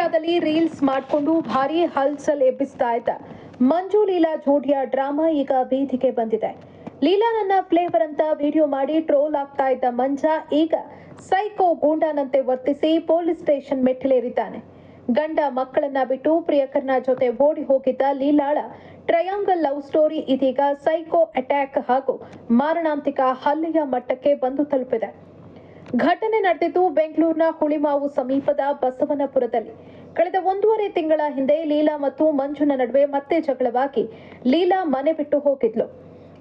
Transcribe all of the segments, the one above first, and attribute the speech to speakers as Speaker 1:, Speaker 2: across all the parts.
Speaker 1: ಮೀಡಿಯಾದಲ್ಲಿ ರೀಲ್ಸ್ ಮಾಡಿಕೊಂಡು ಭಾರೀ ಹಲ್ಚಲ್ ಎಬ್ಬಿಸ್ತಾ ಇದ್ದ ಮಂಜು ಲೀಲಾ ಜೋಡಿಯ ಡ್ರಾಮಾ ಈಗ ಬೀದಿಗೆ ಬಂದಿದೆ. ಲೀಲಾ ನನ್ನ ಫ್ಲೇವರ್ ಅಂತ ವಿಡಿಯೋ ಮಾಡಿ ಟ್ರೋಲ್ ಆಗ್ತಾ ಇದ್ದ ಮಂಜ ಈಗ ಸೈಕೋ ಗೂಂಡಾನಂತೆ ವರ್ತಿಸಿ ಪೊಲೀಸ್ ಸ್ಟೇಷನ್ ಮೆಟ್ಟಿಲೇರಿದ್ದಾನೆ. ಗಂಡ ಮಕ್ಕಳನ್ನ ಬಿಟ್ಟು ಪ್ರಿಯಕರನ ಜೊತೆ ಓಡಿ ಹೋಗಿದ್ದ ಲೀಲಾಳ ಟ್ರಯಾಂಗಲ್ ಲವ್ ಸ್ಟೋರಿ ಇದೀಗ ಸೈಕೋ ಅಟ್ಯಾಕ್ ಹಾಗೂ ಮಾರಣಾಂತಿಕ ಹಲ್ಲೆಯ ಮಟ್ಟಕ್ಕೆ ಬಂದು ತಲುಪಿದೆ. ಘಟನೆ ನಡೆದಿದ್ದು ಬೆಂಗಳೂರಿನ ಹುಳಿಮಾವು ಸಮೀಪದ ಬಸವನಪುರದಲ್ಲಿ. ಕಳೆದ 1.5 ತಿಂಗಳ ಹಿಂದೆ ಲೀಲಾ ಮತ್ತು ಮಂಜುನ ನಡುವೆ ಮತ್ತೆ ಜಗಳವಾಗಿ ಲೀಲಾ ಮನೆ ಬಿಟ್ಟು ಹೋಗಿದ್ಲು.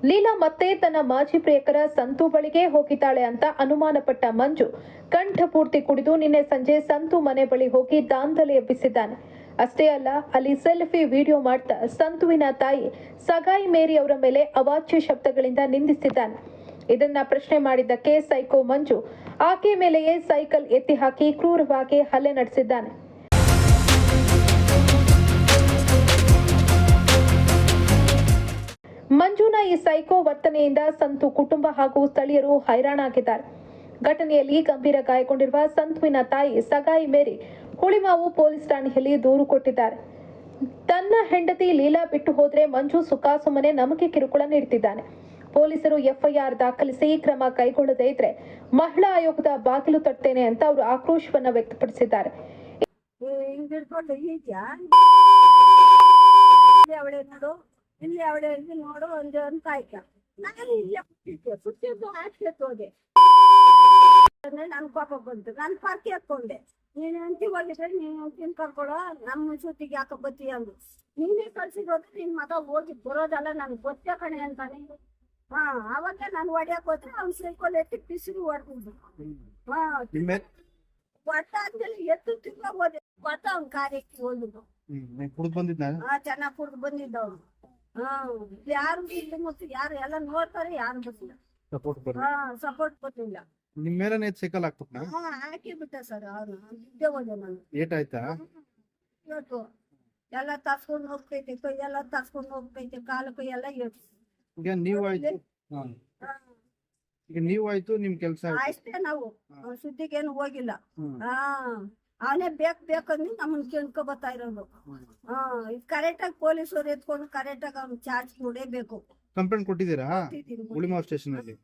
Speaker 1: ಲೀಲಾ ಮತ್ತೆ ತನ್ನ ಮಾಜಿ ಪ್ರಿಯಕರ ಸಂತು ಬಳಿಗೆ ಹೋಗಿದ್ದಾಳೆ ಅಂತ ಅನುಮಾನಪಟ್ಟ ಮಂಜು ಕಂಠಪೂರ್ತಿ ಕುಡಿದು ನಿನ್ನೆ ಸಂಜೆ ಸಂತು ಮನೆ ಬಳಿ ಹೋಗಿ ದಾಂಧಲೆ ಎಬ್ಬಿಸಿದ್ದಾನೆ. ಅಷ್ಟೇ ಅಲ್ಲ, ಅಲ್ಲಿ ಸೆಲ್ಫಿ ವಿಡಿಯೋ ಮಾಡ್ತಾ ಸಂತುವಿನ ತಾಯಿ ಸಗಾಯಿ ಮೇರಿ ಅವರ ಮೇಲೆ ಅವಾಚ್ಯ ಶಬ್ದಗಳಿಂದ ನಿಂದಿಸಿದ್ದಾನೆ. ಇದನ್ನ ಪ್ರಶ್ನೆ ಮಾಡಿದ್ದಕ್ಕೆ ಸೈಕೋ ಮಂಜು ಆಕೆ ಮೇಲೆಯೇ ಸೈಕಲ್ ಎತ್ತಿ ಹಾಕಿ ಕ್ರೂರವಾಗಿ ಹಲ್ಲೆ ನಡೆಸಿದ್ದಾನೆ. ಮಂಜುನ ಈ ಸೈಕೋ ವರ್ತನೆಯಿಂದ ಸಂತು ಕುಟುಂಬ ಹಾಗೂ ಸ್ಥಳೀಯರು ಹೈರಾಣಾಗಿದ್ದಾರೆ. ಘಟನೆಯಲ್ಲಿ ಗಂಭೀರ ಗಾಯಗೊಂಡಿರುವ ಸಂತುವಿನ ತಾಯಿ ಸಗಾಯಿ ಮೇರಿ ಹುಳಿಮಾವು ಪೊಲೀಸ್ ಠಾಣೆಯಲ್ಲಿ ದೂರು ಕೊಟ್ಟಿದ್ದಾರೆ. ತನ್ನ ಹೆಂಡತಿ ಲೀಲಾ ಬಿಟ್ಟು ಹೋದ್ರೆ ಮಂಜು ಸುಖಾಸುಮ್ಮನೆ ನಮಗೆ ಕಿರುಕುಳ ನೀಡುತ್ತಿದ್ದಾನೆ. ಪೊಲೀಸರು ಎಫ್ಐಆರ್ ದಾಖಲಿಸಿ ಕ್ರಮ ಕೈಗೊಳ್ಳದೇ ಇದ್ರೆ ಮಹಿಳಾ ಆಯೋಗದ ಬಾಗಿಲು ತಟ್ಟೇನೆ ಅಂತ ಅವರು ಆಕ್ರೋಶವನ್ನ ವ್ಯಕ್ತಪಡಿಸಿದ್ದಾರೆ.
Speaker 2: ಇಲ್ಲಿ ಅವಳೆ ನೋಡು ಒಂದು ಅಂತ ಆಯ್ತಾ ನಾನು ಇಲ್ಲೇ ಸುತ್ತಿದ್ದು ಹೋದೆ. ನನ್ ಪಾಪ ಬಂತು, ನಾನು ಪಾರ್ಕಿ ಹಾಕೊಂಡೆ. ನೀನು ಅಂತಿ ಹೋಗಿದ್ರೆ ನೀನು ಅಂತಿನ ಕರ್ಕೊಳೋ ನಮ್ಮ ಸುತ್ತಿಗೆ ಯಾಕೆ ಬತ್ತಿ ಅಂದು ನೀನೇ ಕಳ್ಸಿರೋದು ನಿನ್ ಮಗ ಹೋಗಿ ಬರೋದಲ್ಲ ನನ್ಗೆ ಗೊತ್ತೇ ಕಣೆ ಅಂತಾನೆ. ಅವಾಗ ನಾನು ಹೊಡ್ಯಾಕ್ ಹೋದ್ರೆ ಅವ್ನು ಸೈಕಲ್ ಎತ್ತಿ ಪಿಸಿರು ಹೊಡ್ತಿದ್ದು. ಒಟ್ಟ ಆದ್ಮೇಲೆ ಎತ್ತು ತಿಂಗ ಹೋದೆ. ಗೊತ್ತ ಅವ್ನ ಕಾರ್ಯಕ್ಕೆ ಹೋಗಿದ್ದು ಚೆನ್ನಾಗ್ ಕುಡ್ದು ಬಂದಿದ್ದ ಅವ್ನು. ಯಾರು ಇಲ್ಲಿ ಮತ್ತು ಯಾರು ಎಲ್ಲ ನೋಡ್ತಾರೆ, ಯಾರು ಗೊತ್ತಿಲ್ಲ, ಸಪೋರ್ಟ್ ಗೊತ್ತಿಲ್ಲ.
Speaker 3: ನಿಮ್ ಮೇಲೆ ಸೈಕಲ್
Speaker 2: ಹಾಕಿ ಬಿಟ್ಟ ಸರ್ ಅವ್ರು. ಇದ್ದೇ ಹೋದೆ ನಾನು.
Speaker 3: ಏಟಾಯ್ತಾ?
Speaker 2: ಇವತ್ತು ಎಲ್ಲ ತರ್ಸ್ಕೊಂಡು ಹೋಗ್ತೈತೆ, ಕೈಯೆಲ್ಲ ತರ್ಸ್ಕೊಂಡು ಹೋಗ್ತೈತೆ, ಕಾಲು ಕೈ ಎಲ್ಲ ಇವತ್ತು.
Speaker 3: ಈಗ ನೀವಾಯ್ತು ನಿಮ್ ಕೆಲ್ಸ
Speaker 2: ಅಷ್ಟೇ. ನಾವು ಸುದ್ದಿಗೇನು ಹೋಗಿಲ್ಲ. ಅವನೇ ಬೇಕಂದ್ರೆ ನಮ್ಮನ್ನ ಕೇಳ್ಕೊ ಬರ್ತಾ ಇರೋದು. ಕರೆಕ್ಟ್ ಆಗಿ ಪೊಲೀಸರು ಎತ್ಕೊಂಡು ಕರೆಕ್ಟ್ ಆಗಿ ಅವ್ನು ಚಾರ್ಜ್ ಕೊಡೇಬೇಕು.
Speaker 3: ಕಂಪ್ಲೇಂಟ್ ಕೊಟ್ಟಿದ್ದೀರಾ ಹುಳಿಮಾವು ಸ್ಟೇಷನ್ ಅಲ್ಲಿ?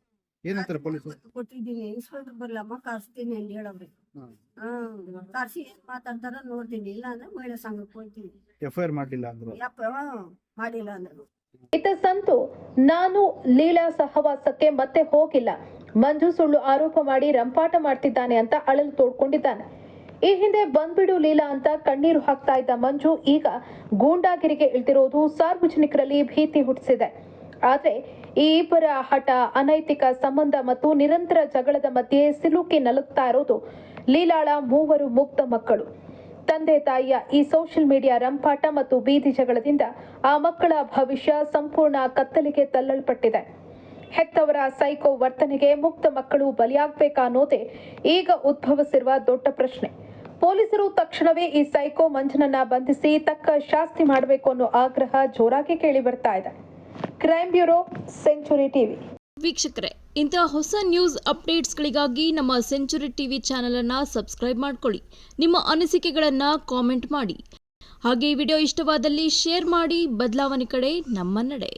Speaker 3: ಏನಂತಾರೆ ಪೊಲೀಸರು?
Speaker 2: ಕೊಟ್ಟಿದ್ದೀನಿ. ಇನ್ಸ್ಪೆಕ್ಟರ್ ಬರ್ಲಮ್ಮ ಕರ್ಸ್ತೀನಿ ಅಂತ ಹೇಳವ್ರಿ. ಕರ್ಸಿ ಏನ್ ಮಾತಾಡ್ತಾರ ನೋಡ್ತೀನಿ, ಇಲ್ಲ ಅಂದ್ರೆ ಮಹಿಳಾ ಸಂಘಕ್ಕೆ ಹೋಗ್ತೀನಿ.
Speaker 3: ಎಫ್ಐಆರ್ ಮಾಡ್ಲಿಲ್ಲ ಅಂದ್ರು?
Speaker 2: ಮಾಡಿಲ್ಲ ಅಂದ್ರು.
Speaker 1: ಇತ್ತ ಸಂತು ನಾನು ಲೀಲಾ ಸಹವಾಸಕ್ಕೆ ಮತ್ತೆ ಹೋಗಿಲ್ಲ, ಮಂಜು ಸುಳ್ಳು ಆರೋಪ ಮಾಡಿ ರಂಪಾಟ ಮಾಡ್ತಿದ್ದಾನೆ ಅಂತ ಅಳಲು ತೋಡ್ಕೊಂಡಿದ್ದಾನೆ. ಈ ಹಿಂದೆ ಬಂದ್ಬಿಡು ಲೀಲಾ ಅಂತ ಕಣ್ಣೀರು ಹಾಕ್ತಾ ಇದ್ದ ಮಂಜು ಈಗ ಗೂಂಡಾಗಿರಿಗೆ ಇಳಿದಿರೋದು ಸಾರ್ವಜನಿಕರಲ್ಲಿ ಭೀತಿ ಹುಟ್ಟಿಸಿದೆ. ಆದ್ರೆ ಈ ಇಬ್ಬರ ಹಠ, ಅನೈತಿಕ ಸಂಬಂಧ ಮತ್ತು ನಿರಂತರ ಜಗಳದ ಮಧ್ಯೆ ಸಿಲುಕಿ ನಲುಗ್ತಾ ಇರೋದು ಲೀಲಾಳ 3 ಮುಗ್ಧ ಮಕ್ಕಳು. ತಂದೆ ತಾಯಿಯ ಈ ಸೋಷಿಯಲ್ ಮೀಡಿಯಾ ರಂಪಾಟ ಮತ್ತು ಬೀದಿ ಜಗಳದಿಂದ ಆ ಮಕ್ಕಳ ಭವಿಷ್ಯ ಸಂಪೂರ್ಣ ಕತ್ತಲಿಗೆ ತಳ್ಳಲ್ಪಟ್ಟಿದೆ. ಹೆತ್ತವರ ಸೈಕೋ ವರ್ತನೆಗೆ ಮುಗ್ಧ ಮಕ್ಕಳು ಬಲಿಯಾಗಬೇಕಾ ಅನ್ನೋದೇ ಈಗ ಉದ್ಭವಿಸಿರುವ ದೊಡ್ಡ ಪ್ರಶ್ನೆ. ಪೊಲೀಸರು ತಕ್ಷಣವೇ ಈ ಸೈಕೋ ಮಂಜನನ್ನ ಬಂಧಿಸಿ ತಕ್ಕ ಶಾಸ್ತಿ ಮಾಡಬೇಕು ಅನ್ನೋ ಆಗ್ರಹ ಜೋರಾಗಿ ಕೇಳಿ ಬರ್ತಾ ಇದೆ. Crime bureau, century TV.
Speaker 4: ವೀಕ್ಷಕರೇ, ಇಂತಹ ಹೊಸ ನ್ಯೂಸ್ ಅಪ್ಡೇಟ್ಸ್ಗಳಿಗಾಗಿ ನಮ್ಮ ಸೆಂಚುರಿ ಟಿವಿ ಚಾನೆಲ್ ಅನ್ನು ಸಬ್ಸ್ಕ್ರೈಬ್ ಮಾಡ್ಕೊಳ್ಳಿ. ನಿಮ್ಮ ಅನಿಸಿಕೆಗಳನ್ನು ಕಾಮೆಂಟ್ ಮಾಡಿ. ಹಾಗೆ ಈ ವಿಡಿಯೋ ಇಷ್ಟವಾದಲ್ಲಿ ಶೇರ್ ಮಾಡಿ. ಬದಲಾವಣೆ ಕಡೆ ನಮ್ಮ ನಡೆ.